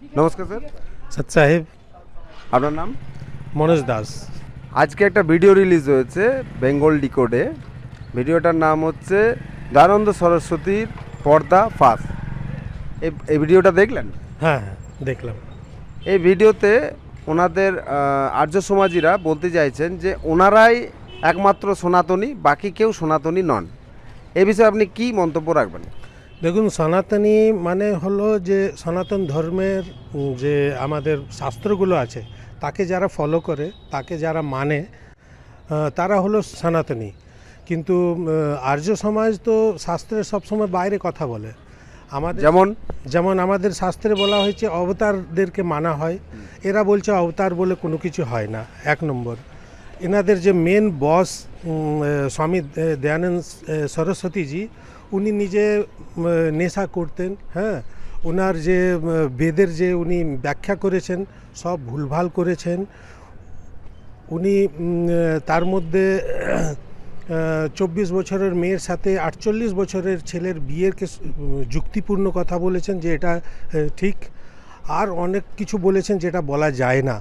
নমস্কার স্যার। সৎ সাহেব। আপনার নাম? মনোজ দাস। আজকে একটা ভিডিও রিলিজ হয়েছে বেঙ্গল ডিকোডে। ভিডিওটার নাম হচ্ছে দয়ানন্দ সরস্বতীর পর্দা ফাঁস। এই ভিডিওটা দেখলেন? হ্যাঁ হ্যাঁ, দেখলাম। এই ভিডিওতে ওনাদের আর্য সমাজীরা বলতে চাইছেন যে ওনারাই একমাত্র সনাতনী, বাকি কেউ সনাতনী নন। এ বিষয়ে আপনি কি মন্তব্য রাখবেন? দেখুন, সনাতনী মানে হলো যে সনাতন ধর্মের যে আমাদের শাস্ত্রগুলো আছে তাকে যারা ফলো করে, তাকে যারা মানে, তারা হলো সনাতনী। কিন্তু আর্য সমাজ তো শাস্ত্রের সবসময় বাইরে কথা বলে। আমাদের যেমন আমাদের শাস্ত্রে বলা হয়েছে অবতারদেরকে মানা হয়, এরা বলছে অবতার বলে কোনো কিছু হয় না। এক নম্বর, এনাদের যে মেন বস স্বামী দয়ানন্দ সরস্বতীজি, উনি নিজে নেশা করতেন। হ্যাঁ, ওনার যে বেদের যে উনি ব্যাখ্যা করেছেন সব ভুলভাল করেছেন। উনি তার মধ্যে 24 বছরের মেয়ের সাথে 48 বছরের ছেলের বিয়েরকে যুক্তিপূর্ণ কথা বলেছেন যে এটা ঠিক, আর অনেক কিছু বলেছেন যেটা বলা যায় না।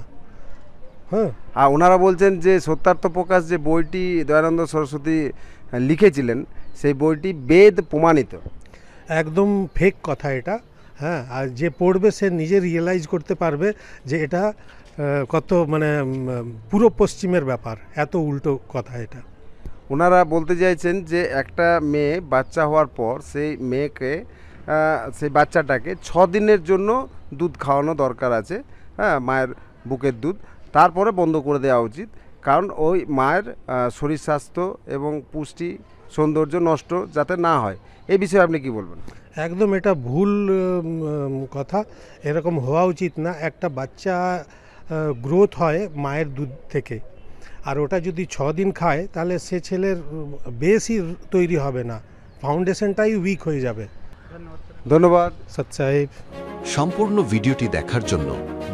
হ্যাঁ, আর ওনারা বলছেন যে সত্যার্থ প্রকাশ যে বইটি দয়ানন্দ সরস্বতী লিখেছিলেন সেই বইটি বেদ প্রমাণিত। একদম ফেক কথা এটা। হ্যাঁ, আর যে পড়বে সে নিজে রিয়েলাইজ করতে পারবে যে এটা কত মানে পুরো পশ্চিমের ব্যাপার, এত উল্টো কথা এটা। ওনারা বলতে চাইছেন যে একটা মেয়ে বাচ্চা হওয়ার পর সেই মেয়েকে সেই বাচ্চাটাকে 6 দিনের জন্য দুধ খাওয়ানো দরকার আছে। হ্যাঁ, মায়ের বুকের দুধ, তারপরে বন্ধ করে দেওয়া উচিত। কারণ ওই মায়ের শরীর স্বাস্থ্য এবং পুষ্টি সৌন্দর্য নষ্ট যাতে না হয়। এই বিষয়ে আপনি কি বলবেন? একদম এটা ভুল কথা, এরকম হওয়া উচিত না। একটা বাচ্চা গ্রোথ হয় মায়ের দুধ থেকে, আর ওটা যদি 6 দিন খায় তাহলে সে ছেলের বেসই তৈরি হবে না, ফাউন্ডেশনটাই উইক হয়ে যাবে। ধন্যবাদ। সৎ সাহেব। সম্পূর্ণ ভিডিওটি দেখার জন্য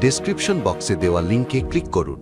ডেসক্রিপশন বক্সে দেওয়া লিংকে ক্লিক করুন।